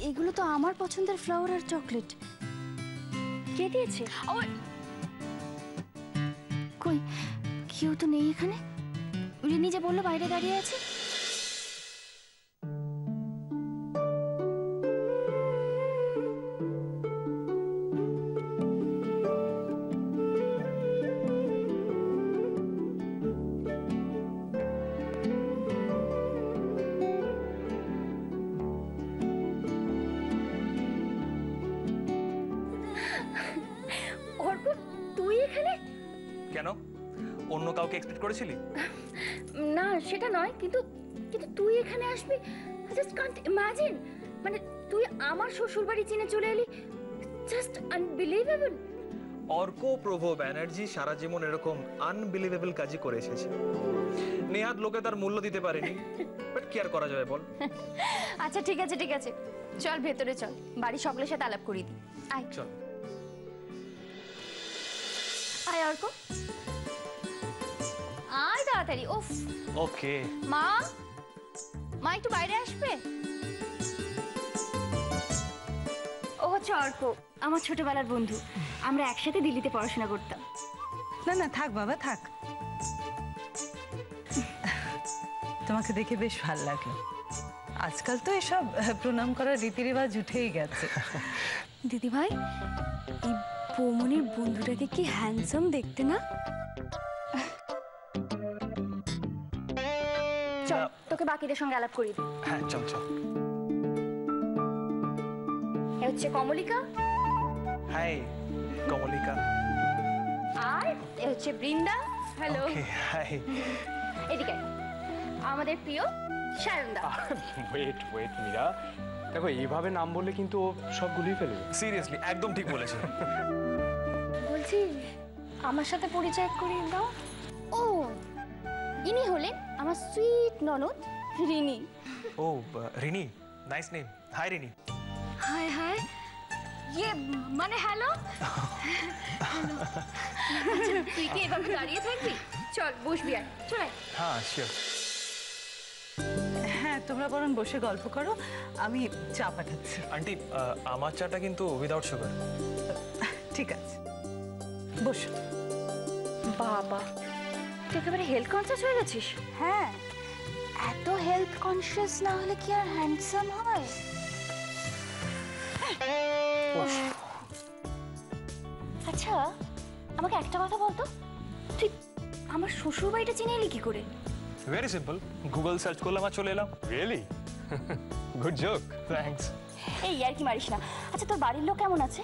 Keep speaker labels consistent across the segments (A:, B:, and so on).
A: এগুলো তো আমার পছন্দের ফ্লাওয়ার আর চকলেট। কে দিয়েছে? কই, কেউ তো নেই এখানে। রিনি যে বললো বাইরে দাঁড়িয়ে আছে। তুই এখানে
B: কেন? অন্য কাউকে এক্সপেক্ট করেছিলি?
A: না সেটা নয়, কিন্তু কিন্তু তুই এখানে আসবি, জাস্ট কান্ট ইমাজিন। মানে তুই আমার শ্বশুর বাড়ি চিনে চলে এলি, জাস্ট আনবিলিভেবল।
B: অর্ক প্রভু ব্যানার্জি সারা জীবন এরকম আনবিলিভেবল কাজই করে এসেছে। নেহাত লোকে তার মূল্য দিতে পারেনি, বাট কি আর করা যাবে বল।
A: আচ্ছা ঠিক আছে ঠিক আছে, চল ভেতরে চল, বাড়ি সকলের সাথে আলাপ করিয়ে দিই। আয়
B: চল।
A: আয় অর্ক, আয় তাড়াতাড়ি। ওফ।
B: ওকে।
A: মা, মা একটু বাইরে আসবে। ও হচ্ছে অর্ক, আমার ছোটবেলার বন্ধু। আমরা একসাথে দিল্লিতে পড়াশোনা করতাম।
C: না না থাক বাবা থাক, তোমাকে দেখে বেশ ভালো লাগলো। আজকাল তো এসব প্রণাম করার রীতি রেওয়াজ উঠেই গেছে।
A: দিদি ভাই, এই বৌমনির বন্ধুটাকে কি হ্যান্ডসাম দেখতে না? চল তোকে বাকিদের সঙ্গে আলাপ করিয়ে দিই।
B: হ্যাঁ চল চল।
A: এ হচ্ছে কমলিকা।
B: হাই কমলিকা।
A: আর এ হচ্ছে বৃন্দা। হ্যালো।
B: হাই।
A: এদিকে আমাদের প্রিয় সায়নদা।
D: ওয়েট ওয়েট মীরা, দেখো এইভাবে নাম বললে কিন্তু ও সব গুলিয়ে ফেলবে।
B: সিরিয়াসলি একদম ঠিক বলেছে।
A: বলছি আমার সাথে পরিচয় করিয়ে দাও। ও, ইনি হলেন আমার সুইট ননদ রিনি।
B: ও Rini, nice name. Hi Rini.
A: Hi hi, ইয়ে মানে হ্যালো। তুই কি এভাবে দাঁড়িয়ে থাকবি? চল বসবি, আর চল।
B: হ্যাঁ শিওর।
C: হ্যাঁ তোমরা বরং বসে গল্প করো, আমি চা পাঠাচ্ছি।
B: আন্টি আমার চাটা কিন্তু উইদাউট সুগার।
C: ঠিক আছে বসো।
A: বাবা, তুই একেবারে হেলথ কনসিয়াস হয়ে গেছিস। হ্যাঁ, এত হেলথ কনসিয়াস না হলে কি আর হ্যান্ডসাম হয়? আচ্ছা আমাকে একটা কথা বলতো, তুই আমার শ্বশুর বাড়িটা চিনে এলি কি করে?
B: ভেরি সিম্পল, গুগল সার্চ করলাম আর চলে এলাম।
D: রিয়েলি? Good joke.
B: থ্যাঙ্কস।
A: এই আর কি মারিস না। আচ্ছা তোর বাড়ির লোক কেমন আছে,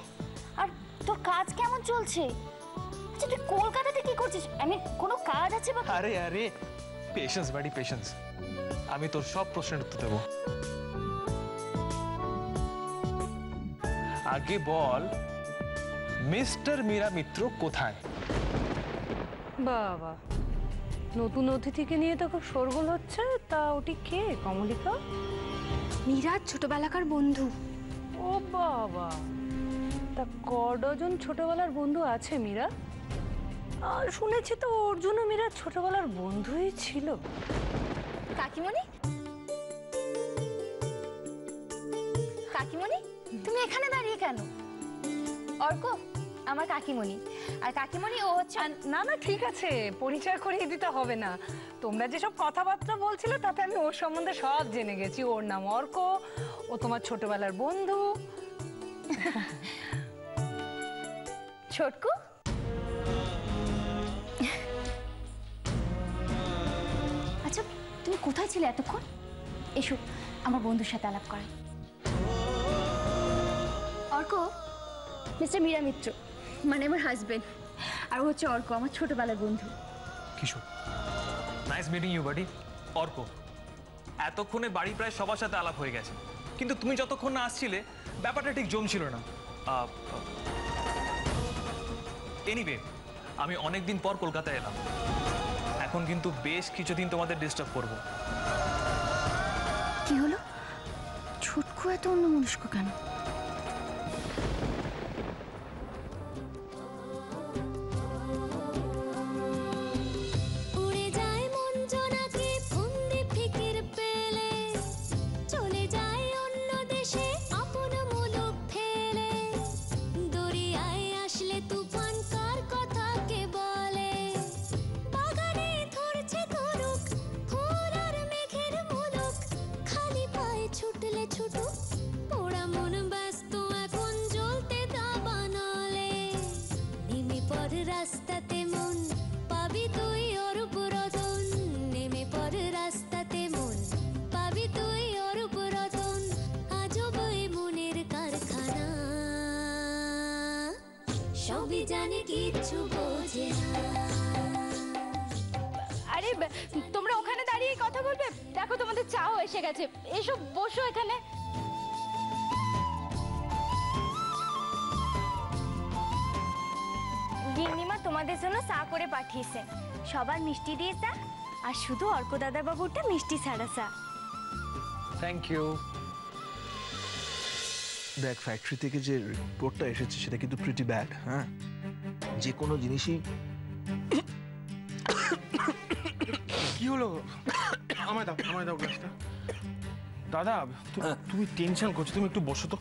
A: আর তোর কাজ কেমন চলছে? আচ্ছা তুই কলকাতাতে কি করছিস? কোনো কাজ আছে বা?
B: আরে আরে পেশেন্স বাড়ি পেশেন্স, আমি তোর সব প্রশ্নের উত্তর দেবো। আগে বল মিস্টার মীরা মিত্র কোথায়?
C: বাবা, নতুন অতিথিকে নিয়ে তো খুব শোরগোল হচ্ছে। তা ওটি কে? কমলিকা?
A: মীরার ছোটবেলাকার বন্ধু।
C: ও বাবা, তা কডজন ছোটবেলার বন্ধু আছে মীরা? আর শুনেছি তো অর্জুনও মীরার ছোটবেলার বন্ধুই ছিল।
A: কাকিমণি, কাকিমণি তুমি এখানে দাঁড়িয়ে কেন? অর্ক আমার কাকিমণি, আর কাকিমণি ও হচ্ছে।
C: না না ঠিক আছে, পরিচয় করিয়ে দিতে হবে না। তোমরা যেসব কথাবার্তা বলছিলে তাতে আমি ওর সম্বন্ধে সব জেনে গেছি। ওর নাম অর্ক, ও তোমার ছোটবেলার বন্ধু।
A: ছোটকু, আচ্ছা তুমি কোথায় ছিলে এতক্ষণ? এসো আমার বন্ধুর সাথে আলাপ করাই। অর্ক মিস্টার মীরা মিত্র, মানে আমার হাজবেন্ড, আর ও হচ্ছে অর্ক আমার ছোটবেলার বন্ধু।
B: কিশোর, নাইস মিটিং ইউ বাডি। অর্ক, এতক্ষণে বাড়ি প্রায় সবার সাথে আলাপ হয়ে গেছে, কিন্তু তুমি যতক্ষণ না আসছিলে ব্যাপারটা ঠিক জমছিল না। এনিওয়ে, আমি অনেকদিন পর কলকাতায় এলাম। এখন কিন্তু বেশ কিছুদিন তোমাদের ডিস্টার্ব করব।
A: কি হলো? ছুটকু এত অন্যমনস্ক কেন?
E: চলে যায় অন্য দেশে। ফুটু পোড়া মন ব্যস্ত এখন জ্বলতে দাবানলে নেমে পড় রাস্তাতে মন পাবি তুই অরূপ রতন নেমে পড় রাস্তাতে মন পাবি তুই অরূপ রতন আজব এই মনের কারখানা সবই জানে কিচ্ছু বোঝে না।
A: আরে তোমরা ওখানে দাঁড়িয়ে কথা বলবে? দেখো তোমাদের চাও এসে গেছে, এসো বসো এখানে।
F: গিন্নিমা তোমাদের জন্য চা করে পাঠিয়েছে, সবার মিষ্টি দিয়ে চা, আর শুধু অর্ক দাদা বাবুরটা মিষ্টি ছাড়া চা।
G: Thank you. দেখ, ফ্যাক্টরি থেকে যে রিপোর্টটা এসেছে সেটা কিন্তু প্রিটি ব্যাড। হ্যাঁ, যে কোনো জিনিসই
D: কি হলো? আমায় দাও গ্লাসটা। দাদা তুমি টেনশন করছো, তুমি একটু বসো তো।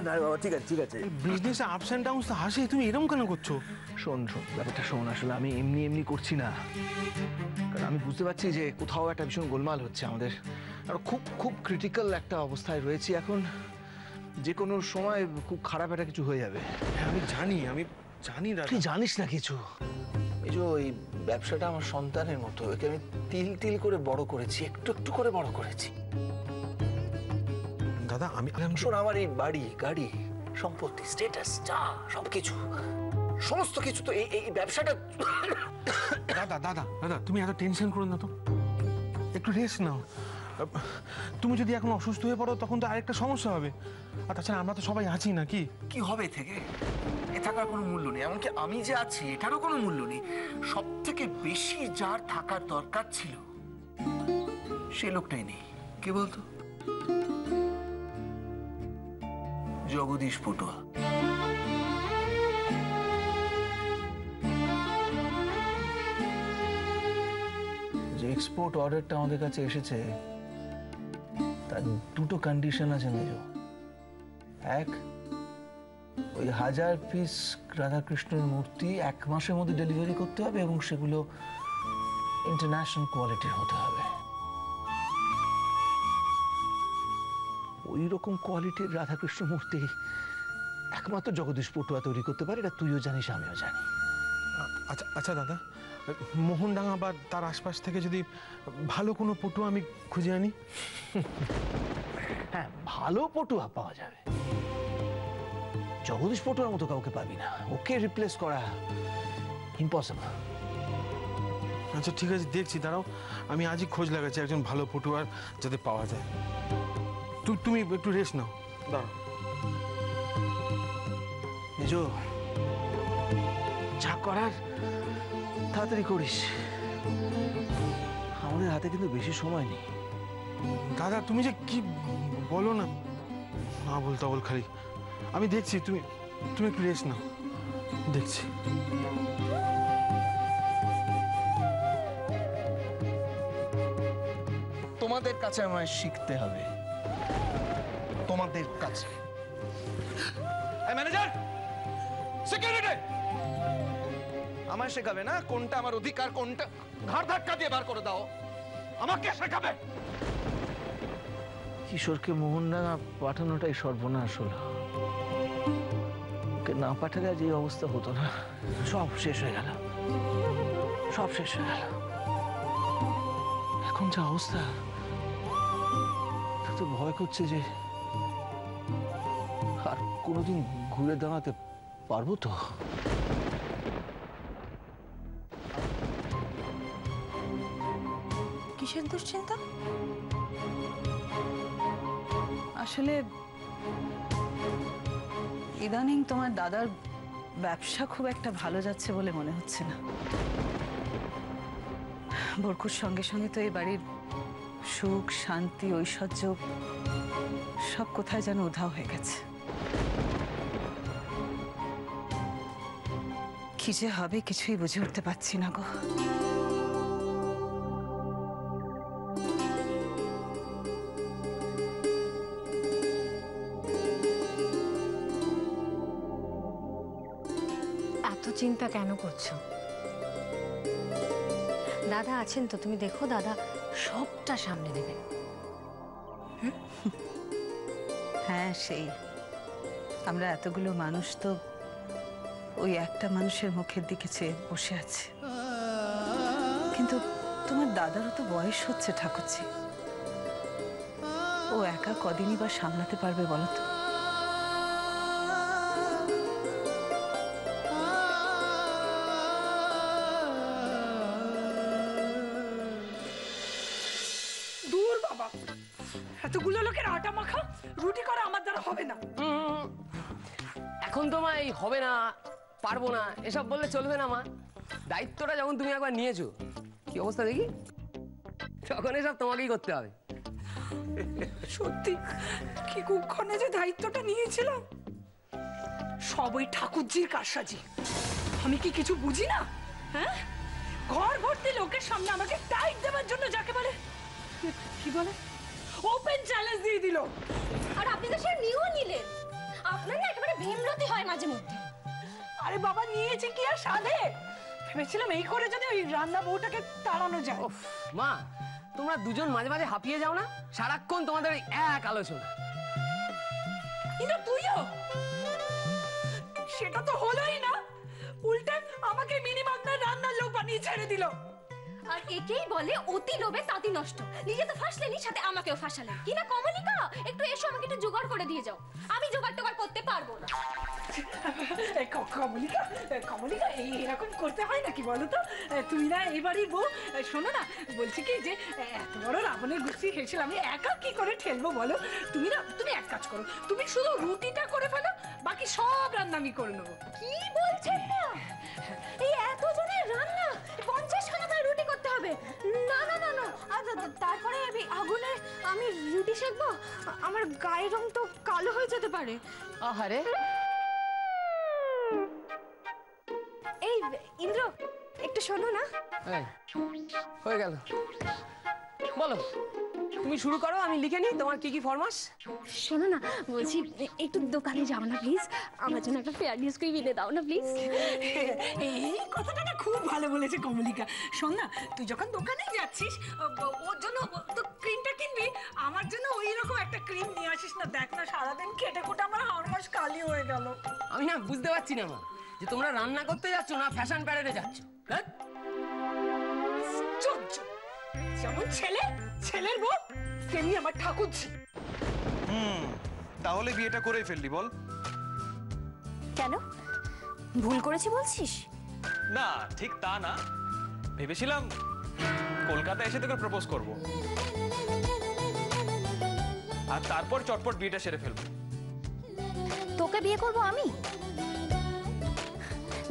G: না বাবা, ঠিক আছে ঠিক আছে।
D: বিজনেসে আপস অ্যান্ড ডাউনস তো হাসে, তুমি এরকম কেন করছো?
G: শোন ব্যাপারটা শোন, আসলে আমি এমনি করছি না, কারণ আমি বুঝতে পারছি যে কোথাও একটা ভীষণ গোলমাল হচ্ছে আমাদের, আর খুব খুব ক্রিটিক্যাল একটা অবস্থায় রয়েছি এখন, যে কোনো সময় খুব খারাপ একটা কিছু হয়ে যাবে।
D: আমি জানি দাদা।
G: তুই জানিস না কিছু। এই যে এই ব্যবসাটা আমার সন্তানের মতো, একে আমি তিল করে বড় করেছি, একটু করে বড় করেছি।
D: দাদা আমি
G: শোন, আমার এই বাড়ি গাড়ি সম্পত্তি স্ট্যাটাস যা সবকিছু সমস্ত কিছু তো এই ব্যবসাটা।
D: দাদা তুমি এত টেনশন করো না তো, একটু রেস্ট নাও। তুমি যদি এখন অসুস্থ হয়ে পড়ো তখন তো আরেকটা সমস্যা হবে, আর তাছাড়া আমরা তো সবাই আছি নাকি?
G: কি হবে থেকে? এ থাকার কোনো মূল্য নেই, এমনকি আমি যে আছি এটারও কোনো মূল্য নেই। সব থেকে বেশি যার থাকার দরকার ছিল সে লোকটাই নেই। কে বলতো? জগদীশ পটুয়া। যে এক্সপোর্ট অর্ডারটা আমাদের কাছে এসেছে তার দুটো কন্ডিশন আছে মেজো। এক, ওই 1000 পিস রাধাকৃষ্ণের মূর্তি 1 মাসের মধ্যে ডেলিভারি করতে হবে এবং সেগুলো ইন্টারন্যাশনাল কোয়ালিটির হতে হবে। ওই রকম কোয়ালিটির রাধাকৃষ্ণ মূর্তি একমাত্র জগদীশ পটুয়া তৈরি করতে পারে, এটা তুইও জানিস আমিও জানি।
D: আচ্ছা দাদা, মোহনডাঙ্গা বা তার আশপাশ থেকে যদি ভালো কোনো পটুয়া আমি খুঁজে আনি?
G: হ্যাঁ, ভালো পটুয়া পাওয়া যাবে, জগদীশ পটুয়ার মতো কাউকে পাবি না, ওকে রিপ্লেস করা ইম্পসিবল।
D: আচ্ছা ঠিক আছে, দেখছি, দাঁড়াও, আমি আজই খোঁজ লাগাচ্ছি একজন ভালো পটুয়ার যাতে পাওয়া যায়। তুমি একটু রেস্ট নাও, দাঁড়াও।
G: মেজো, যা করার তাড়াতাড়ি করিস, আমাদের হাতে কিন্তু বেশি সময় নেই।
D: দাদা তুমি যে কি বলো না, না বলতে বল খালি। আমি দেখছি, তুমি একটু রেস্ট নাও, দেখছি।
G: তোমাদের কাছে আমায় শিখতে হবে, তোমাদের কাছে।
D: Manager, security!
G: আমায় শেখাবে না কোনটা আমার অধিকার, কোনটা ঘাড় ধাক্কা দিয়ে বার করে দাও, আমাকে শেখাবে। কিশোরকে মোহনডাঙ্গা পাঠানোটাই সর্বনাশ হলো, ওকে না পাঠালে আজ এই অবস্থা হতো না। সব শেষ হয়ে গেল, সব শেষ হয়ে গেল। এখন যা অবস্থা, তো ভয় করছে যে আর কোনোদিন ঘুরে দাঁড়াতে পারবো তো।
C: কিসের দুশ্চিন্তা? আসলে ইদানিং তোমার দাদার ব্যবসা খুব একটা ভালো যাচ্ছে বলে মনে হচ্ছে না। বরকুর সঙ্গে সঙ্গে তো এই বাড়ির সুখ শান্তি ঐশ্বর্য সব কোথায় যেন উধাও হয়ে গেছে। কি যে হবে কিছুই বুঝে উঠতে পারছি না গো।
H: এত চিন্তা কেন করছো? দাদা আছেন তো, তুমি দেখো দাদা সবটা সামনে দেবে।
C: হ্যাঁ সেই আমরা এতগুলো মানুষ তো ওই একটা মানুষের মুখের দিকে চেয়ে বসে আছি। কিন্তু তোমার দাদারও তো বয়স হচ্ছে ঠাকুরজি, ও একা কদিনই বা সামলাতে পারবে বলো তো?
I: দূর বাবা, এতগুলো লোকের আটা মাখা রুটি করা আমার দ্বারা হবে না।
J: এখন তোমায় হবে না, পারবো না এসব বললে চলবে না মা। দায়িত্বটা যখন তুমি একবার নিয়েছো, কি অবস্থা দেখি, তখন এসব তোমাকেই করতে হবে।
I: সত্যি কি কুক্ষণে যে দায়িত্বটা নিয়েছিলাম, সবই ঠাকুরজির কারসাজি। আমি কি কিছু বুঝি না? হ্যাঁ, ঘর ভর্তি লোকের সামনে আমাকে টাইট দেওয়ার জন্য যাকে বলে কি বলে ওপেন চ্যালেঞ্জ দিয়ে দিল।
F: আর আপনি তো সে নিয়েও নিলেন। আপনার না একেবারে ভীমরতি হয় মাঝে মধ্যে।
I: আরে বাবা, নিয়েছে কি আর সাধে? ভেবেছিলাম এই করে যদি ওই রান্না বউটাকে তাড়ানো যায়।
J: মা, তোমরা দুজন মাঝে মাঝে হাঁপিয়ে যাও না, সারাক্ষণ তোমাদের ওই এক আলোচনা।
I: কিন্তু তুইও সেটা তো হলোই না, উল্টে আমাকে মিনিমাম না রান্নার লোক বানিয়ে ছেড়ে দিল।
F: আর একেই বলে অতি লোভে তাঁতি নষ্ট। নিজে তো ফাঁসলেনি, সাথে আমাকেও ফাঁসালেন। কি না কমলিকা, একটু এসো, আমাকে একটু জোগাড় করে দিয়ে যাও। আমি জোগাড় টোগাড় করতে পারবো না।
I: কমলিকা, কমলিকা, এরকম করতে হয় নাকি বলো তো? তুমি না এবারই বউ। শোনো না, বলছি কি যে এত বড় রাবণের গোষ্ঠী হেসেল আমি একা কি করে ঠেলবো বলো? তুমি এক কাজ করো, তুমি শুধু রুটিটা করে ফেলো, বাকি সব রান্না আমি করে নেবো।
F: কি বলছেন না? এই এত জনের রান্না 50 খানা করে রুটি করতে হবে? না না না না, তারপরে আগুনে আমি রুটি সেকবো, আমার গায়ের রং তো কালো হয়ে যেতে পারে।
J: আহারে,
F: এই ইন্দ্র, একটু শোনো না।
J: এই, হয়ে গেল, বলো তুমি শুরু করো, আমি লিখে নিই তোমার কি কি ফরমাস।
F: শোনো না, বলছি একটু দোকানে যাও না প্লিজ, আমার জন্য একটা ফেয়ারনেস ক্রিম এনে দাও না প্লিজ।
I: এই কথাটা না খুব ভালো বলেছে কমলিকা। শোন না, তুই যখন দোকানে যাচ্ছিস ওর জন্য তো ক্রিমটা কিনবি, আমার জন্য ওই রকম একটা ক্রিম নিয়ে আসিস না। দেখ না, সারাদিন খেটে খুটে আমার হাড় মাস কালি হয়ে গেল।
J: আমি না বুঝতে পারছি না মা, যে তোমরা রান্না করতে যাচ্ছ না ফ্যাশন প্যারেডে যাচ্ছ। হ্যাঁ,
I: যেমন ছেলের বউ তেমনি আমার ঠাকুরজি।
B: তাহলে বিয়েটা করেই ফেললি বল?
F: কেন, ভুল করেছি বলছিস?
B: না, ঠিক তা না, ভেবেছিলাম কলকাতা এসে তোকে প্রপোজ করব, আর তারপর চটপট বিয়েটা সেরে ফেলবো।
A: তোকে বিয়ে করব আমি?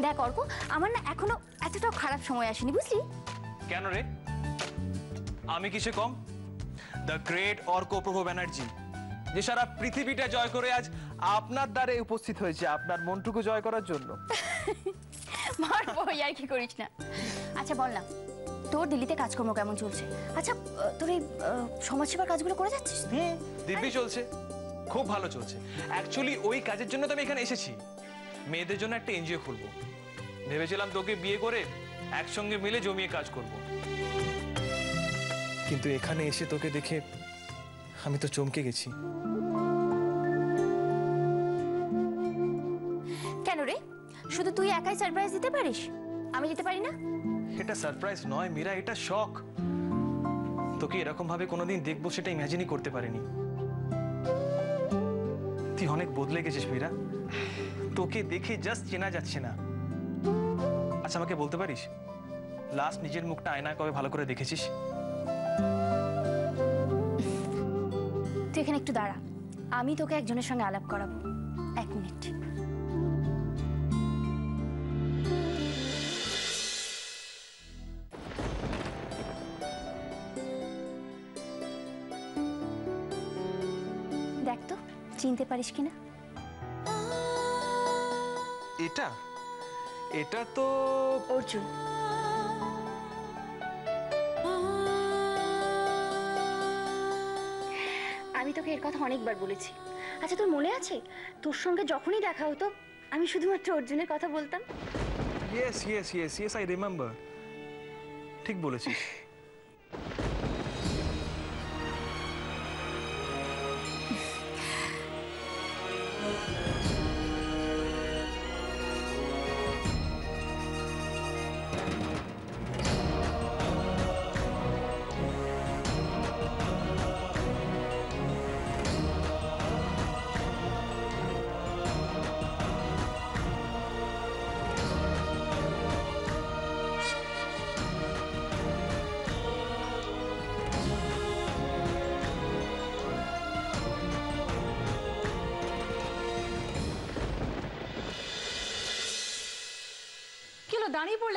A: দেখ অর্ক, আমার না এখনো এতটাও খারাপ সময় আসেনি, বুঝলি?
B: কেন রে, আমি কিসে কম? দ্য গ্রেট অর্ক প্রভু ব্যানার্জি, যে সারা পৃথিবীটা জয় করে আজ আপনার দ্বারে উপস্থিত হয়েছে আপনার মনটুকু জয় করার জন্য।
A: মারবো, আর কি করিস না। আচ্ছা বল না, তোর দিল্লিতে কাজকর্ম কেমন চলছে? আচ্ছা, তোর এই সমাজসেবার কাজগুলো করে যাচ্ছিস?
B: দিব্যি চলছে, খুব ভালো চলছে। অ্যাকচুয়ালি ওই কাজের জন্য তো আমি এখানে এসেছি। মেয়েদের জন্য একটা এনজিও খুলবো, ভেবেছিলাম তোকে বিয়ে করে একসঙ্গে মিলে জমিয়ে কাজ করব। কিন্তু এখানে এসে তোকে দেখে আমি তো চমকে গেছি।
A: কেন রে, শুধু তুই একাই সারপ্রাইজ দিতে পারিস, আমি দিতে পারি না?
B: এটা সারপ্রাইজ নয় মীরা, এটা শখ। তোকে এরকম ভাবে কোনোদিন দেখবো সেটা ইমাজিনই করতে পারিনি। তুই অনেক বদলে গেছিস মীরা, তোকে দেখে জাস্ট চেনা যাচ্ছে না। আচ্ছা আমাকে বলতে পারিস, লাস্ট নিজের মুখটা আয়নায় কবে ভালো করে দেখেছিস?
A: তুই এখানে একটু দাঁড়া, আমি তোকে একজনের সঙ্গে আলাপ করাবো। 1 মিনিট। দেখ তো, চিনতে পারিস কিনা?
B: এটা এটা তো
A: অর্জুন। আমি তোকে এর কথা অনেকবার বলেছি। আচ্ছা তোর মনে আছে, তোর সঙ্গে যখনই দেখা হতো আমি শুধুমাত্র অর্জুনের কথা বলতাম?
B: Yes yes yes yes, I remember. ঠিক বলেছিস।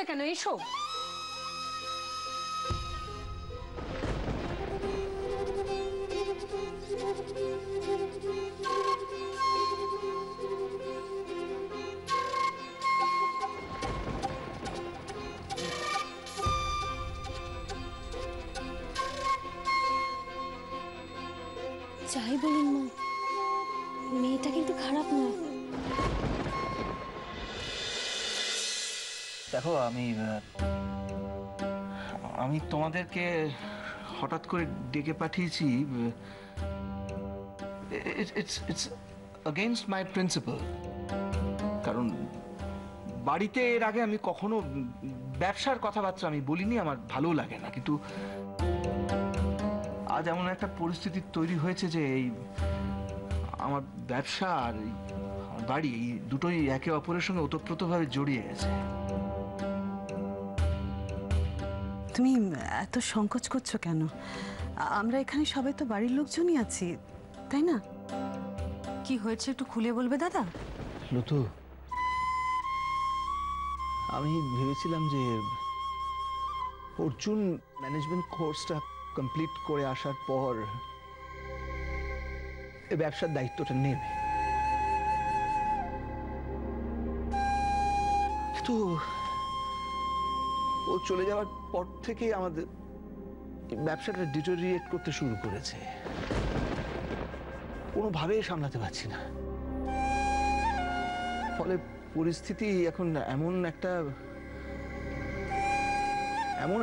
I: বসলে কেন? এসো।
F: যাই বলুন মা, মেয়েটা কিন্তু খারাপ না।
G: দেখো আমি তোমাদেরকে হঠাৎ করে ডেকে পাঠিয়েছি। It's against my principal. কারণ বাড়িতে এর আগে আমি কখনো ব্যবসার কথাবার্তা আমি বলিনি, আমার ভালো লাগে না। কিন্তু আজ এমন একটা পরিস্থিতি তৈরি হয়েছে যে এই আমার ব্যবসা আর আমার বাড়ি এই দুটোই একে অপরের সঙ্গে ওতপ্রোতভাবে জড়িয়ে গেছে।
C: তুমি এত সংকোচ করছো কেন? আমরা এখানে সবাই তো বাড়ির লোকজনই আছি, তাই না?
H: কি হয়েছে একটু খুলে বলবে দাদা?
G: লতু, আমি ভেবেছিলাম যে অর্জুন ম্যানেজমেন্ট কোর্সটা কমপ্লিট করে আসার পর এই ব্যবসার দায়িত্বটা নেবে। তো ও চলে যাওয়ার পর থেকে আমাদের ব্যবসাটা ডিটোরিয়েট করতে শুরু করেছে। কোনোভাবেই সামলাতে পারছি না। ফলে পরিস্থিতি এখন এমন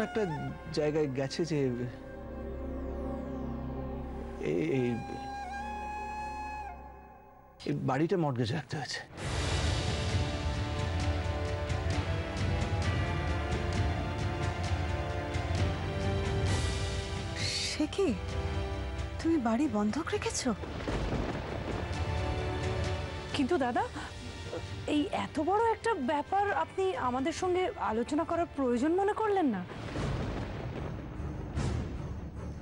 G: একটা জায়গায় গেছে যে এই বাড়িটা মর্টগেজ রাখতে হয়েছে।
C: সে কি, তুমি বাড়ি বন্ধক রেখেছো?
I: কিন্তু দাদা, এই এত বড় একটা ব্যাপার আপনি আমাদের সঙ্গে আলোচনা করার প্রয়োজন মনে করলেন না?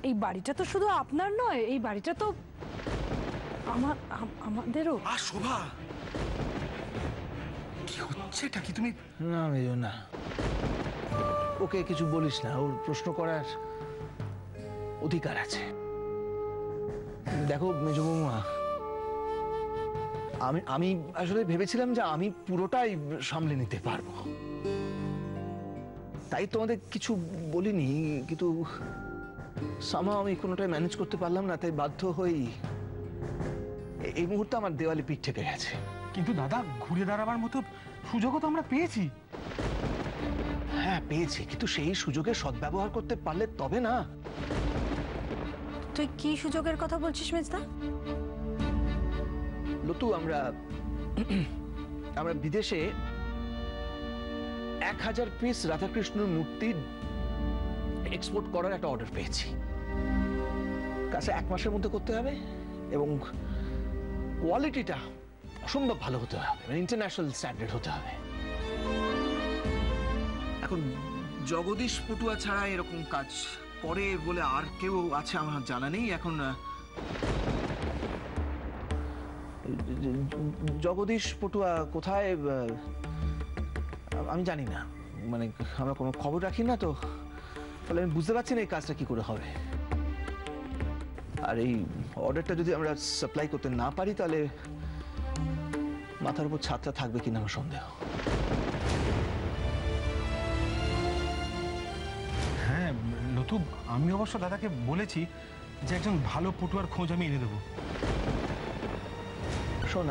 I: এই বাড়িটা তো শুধু আপনার নয়, এই বাড়িটা তো আমাদেরও।
D: শোভা, কি হচ্ছে এটা? কি তুমি?
G: না মেজো, না, ওকে কিছু বলিস না। ওর প্রশ্ন করার অধিকার আছে। দেখো মেজো বৌমা, আমি আসলে ভেবেছিলাম যে আমি পুরোটাই সামলে নিতে পারবো, তাই তোমাদের কিছু বলিনি। কিন্তু সামহাও আমি কোনোটাই ম্যানেজ করতে পারলাম না, তাই বাধ্য হই এই মুহূর্তে আমার দেওয়ালে পিঠ থেকে গেছে।
D: কিন্তু দাদা, ঘুরে দাঁড়াবার মতো সুযোগও তো আমরা পেয়েছি।
G: হ্যাঁ পেয়েছি, কিন্তু সেই সুযোগের সদ্ব্যবহার করতে পারলে তবে না।
H: তুই কি সুযোগের কথা বলছিস মেজদা?
G: লতু, আমরা বিদেশে 1000 পিস রাধাকৃষ্ণর মূর্তি এক্সপোর্ট করার একটা অর্ডার পেয়েছি। কাছে 1 মাসের মধ্যে করতে হবে এবং কোয়ালিটিটা অসম্ভব ভালো হতে হবে, ইন্টারন্যাশনাল স্ট্যান্ডার্ড হতে হবে। এখন জগদীশ পটুয়া ছাড়া এরকম কাজ করে বলে আর কেউ আছে আমার জানা নেই। এখন জগদীশ পটুয়া কোথায় আমি জানি না, মানে আমরা কোনো খবর রাখি না, তো ফলে আমি বুঝতে পারছি না এই কাজটা কি করে হবে। আর এই অর্ডারটা যদি আমরা সাপ্লাই করতে না পারি তাহলে মাথার উপর ছাদটা থাকবে কিনা আমার সন্দেহ।
D: হ্যাঁ লতু, আমি অবশ্য দাদাকে বলেছি যে একজন ভালো পটুয়ার খোঁজ আমি এনে দেবো।
G: শোন,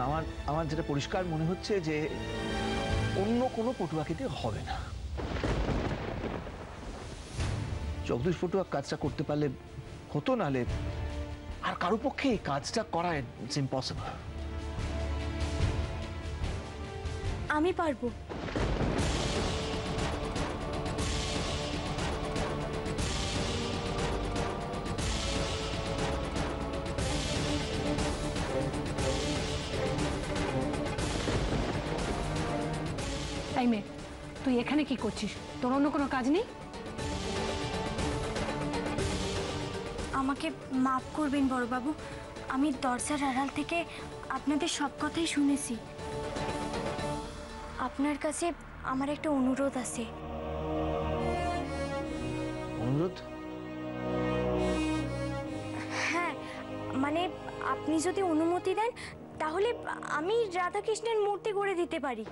G: আমার যেটা পরিষ্কার মনে হচ্ছে যে অন্য কোনো পটুয়াকে দিয়ে হবে না। জগদীশ পটুয়া কাজটা করতে পারলে হতো, নাহলে আর কারো পক্ষে এই কাজটা করা ইটস ইম্পসিবল।
F: আমি পারবো।
I: এই মেয়ে, তুই এখানে কি করছিস? তোর অন্য কোনো কাজ নেই?
F: আমাকে মাফ করবেন বড়বাবু, আমি দরজার আড়াল থেকে আপনাদের সব কথাই শুনেছি। আপনার কাছে আমার একটা অনুরোধ আছে।
G: অনুরোধ?
F: হ্যাঁ, মানে আপনি যদি অনুমতি দেন তাহলে আমি রাধাকৃষ্ণের মূর্তি গড়ে দিতে পারি।